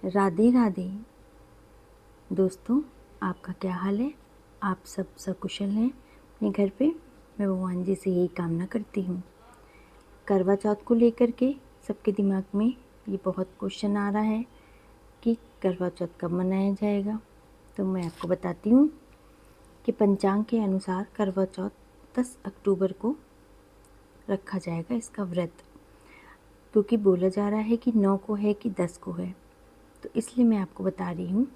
राधे राधे दोस्तों, आपका क्या हाल है। आप सब सकुशल हैं अपने घर पे। मैं भगवान जी से यही कामना करती हूँ। करवा चौथ को लेकर के सबके दिमाग में ये बहुत क्वेश्चन आ रहा है कि करवा चौथ कब मनाया जाएगा। तो मैं आपको बताती हूँ कि पंचांग के अनुसार करवा चौथ 10 अक्टूबर को रखा जाएगा इसका व्रत, क्योंकि बोला जा रहा है कि 9 को है कि 10 को है। तो इसलिए मैं आपको बता रही हूँ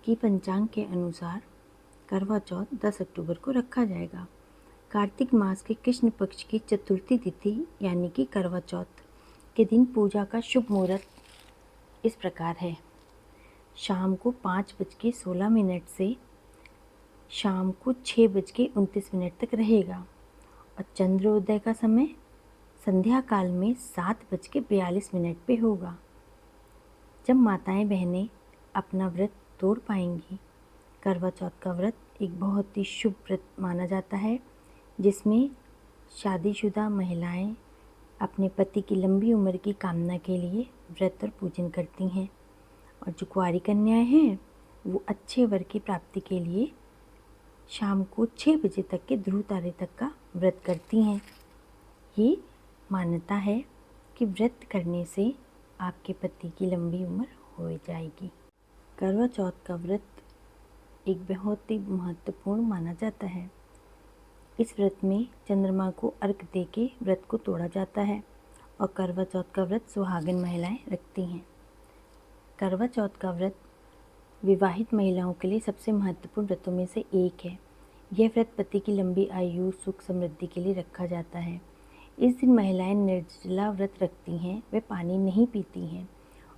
कि पंचांग के अनुसार करवा चौथ 10 अक्टूबर को रखा जाएगा। कार्तिक मास के कृष्ण पक्ष की चतुर्थी तिथि यानी कि करवा चौथ के दिन पूजा का शुभ मुहूर्त इस प्रकार है। शाम को 5:16 से शाम को 6:29 तक रहेगा और चंद्रोदय का समय संध्या काल में 7:42 पे होगा, जब माताएं बहनें अपना व्रत तोड़ पाएंगी। करवा चौथ का व्रत एक बहुत ही शुभ व्रत माना जाता है, जिसमें शादीशुदा महिलाएं अपने पति की लंबी उम्र की कामना के लिए व्रत और पूजन करती हैं, और जो कुंवारी कन्याएं हैं वो अच्छे वर की प्राप्ति के लिए शाम को 6 बजे तक के ध्रुव तारे तक का व्रत करती हैं। ये मान्यता है कि व्रत करने से आपके पति की लंबी उम्र हो जाएगी। करवा चौथ का व्रत एक बहुत ही महत्वपूर्ण माना जाता है। इस व्रत में चंद्रमा को अर्घ दे के व्रत को तोड़ा जाता है और करवा चौथ का व्रत सुहागिन महिलाएं रखती हैं। करवा चौथ का व्रत विवाहित महिलाओं के लिए सबसे महत्वपूर्ण व्रतों में से एक है। यह व्रत पति की लंबी आयु, सुख, समृद्धि के लिए रखा जाता है। इस दिन महिलाएं निर्जला व्रत रखती हैं, वे पानी नहीं पीती हैं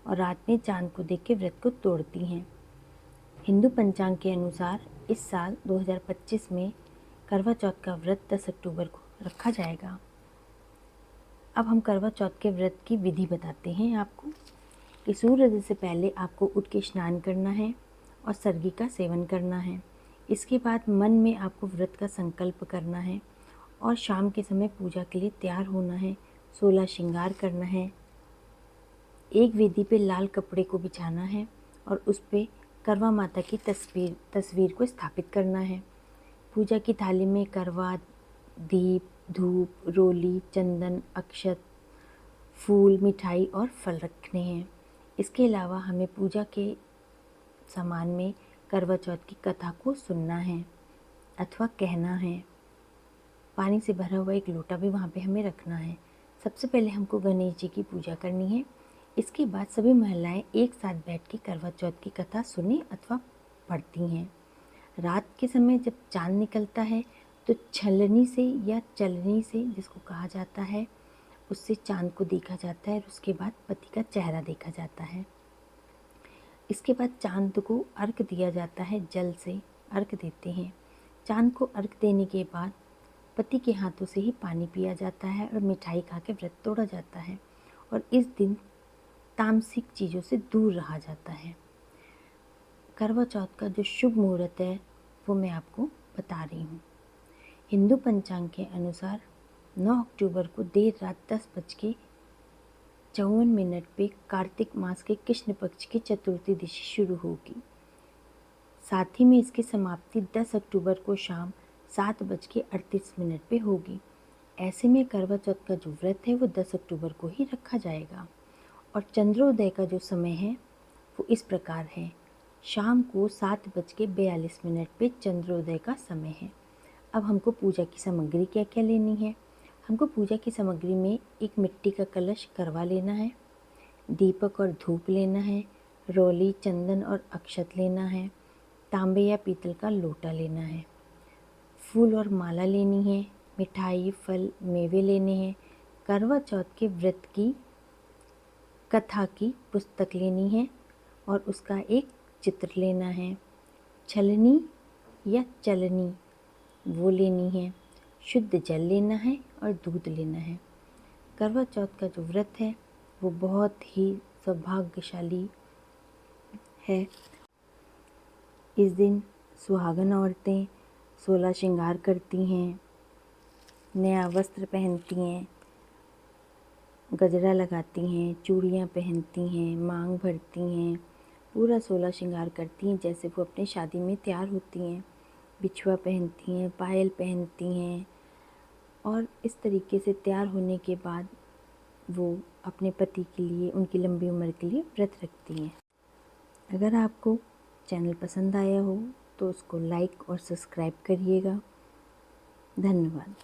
और रात में चांद को देख के व्रत को तोड़ती हैं। हिंदू पंचांग के अनुसार इस साल 2025 में करवा चौथ का व्रत 10 अक्टूबर को रखा जाएगा। अब हम करवा चौथ के व्रत की विधि बताते हैं आपको कि सूर्योदय से पहले आपको उठ के स्नान करना है और सर्गी का सेवन करना है। इसके बाद मन में आपको व्रत का संकल्प करना है और शाम के समय पूजा के लिए तैयार होना है। 16 श्रृंगार करना है। एक वेदी पे लाल कपड़े को बिछाना है और उस पे करवा माता की तस्वीर को स्थापित करना है। पूजा की थाली में करवा, दीप, धूप, रोली, चंदन, अक्षत, फूल, मिठाई और फल रखने हैं। इसके अलावा हमें पूजा के सामान में करवा चौथ की कथा को सुनना है अथवा कहना है। पानी से भरा हुआ एक लोटा भी वहाँ पे हमें रखना है। सबसे पहले हमको गणेश जी की पूजा करनी है। इसके बाद सभी महिलाएं एक साथ बैठ के करवा चौथ की कथा सुने अथवा पढ़ती हैं। रात के समय जब चांद निकलता है तो छलनी से या चलनी से, जिसको कहा जाता है, उससे चांद को देखा जाता है और उसके बाद पति का चेहरा देखा जाता है। इसके बाद चांद को अर्घ दिया जाता है, जल से अर्घ देते हैं। चांद को अर्घ देने के बाद पति के हाथों से ही पानी पिया जाता है और मिठाई खा के व्रत तोड़ा जाता है और इस दिन तामसिक चीज़ों से दूर रहा जाता है। करवा चौथ का जो शुभ मुहूर्त है वो मैं आपको बता रही हूँ। हिंदू पंचांग के अनुसार 9 अक्टूबर को देर रात 10:54 पे कार्तिक मास के कृष्ण पक्ष की चतुर्थी तिथि शुरू होगी। साथ ही में इसकी समाप्ति 10 अक्टूबर को शाम 7:38 पे होगी। ऐसे में करवा चौथ का जो व्रत है वो 10 अक्टूबर को ही रखा जाएगा और चंद्रोदय का जो समय है वो इस प्रकार है। शाम को 7:42 पे चंद्रोदय का समय है। अब हमको पूजा की सामग्री क्या क्या लेनी है। हमको पूजा की सामग्री में एक मिट्टी का कलश करवा लेना है, दीपक और धूप लेना है, रोली, चंदन और अक्षत लेना है, तांबे या पीतल का लोटा लेना है, फूल और माला लेनी है, मिठाई, फल, मेवे लेने हैं, करवा चौथ के व्रत की कथा की पुस्तक लेनी है और उसका एक चित्र लेना है, छलनी या चलनी वो लेनी है, शुद्ध जल लेना है और दूध लेना है। करवा चौथ का जो व्रत है वो बहुत ही सौभाग्यशाली है। इस दिन सुहागन औरतें 16 श्रृंगार करती हैं, नया वस्त्र पहनती हैं, गजरा लगाती हैं, चूड़ियाँ पहनती हैं, मांग भरती हैं, पूरा 16 श्रृंगार करती हैं जैसे वो अपनी शादी में तैयार होती हैं। बिछुआ पहनती हैं, पायल पहनती हैं और इस तरीके से तैयार होने के बाद वो अपने पति के लिए, उनकी लंबी उम्र के लिए व्रत रखती हैं। अगर आपको चैनल पसंद आया हो तो उसको लाइक और सब्सक्राइब करिएगा। धन्यवाद।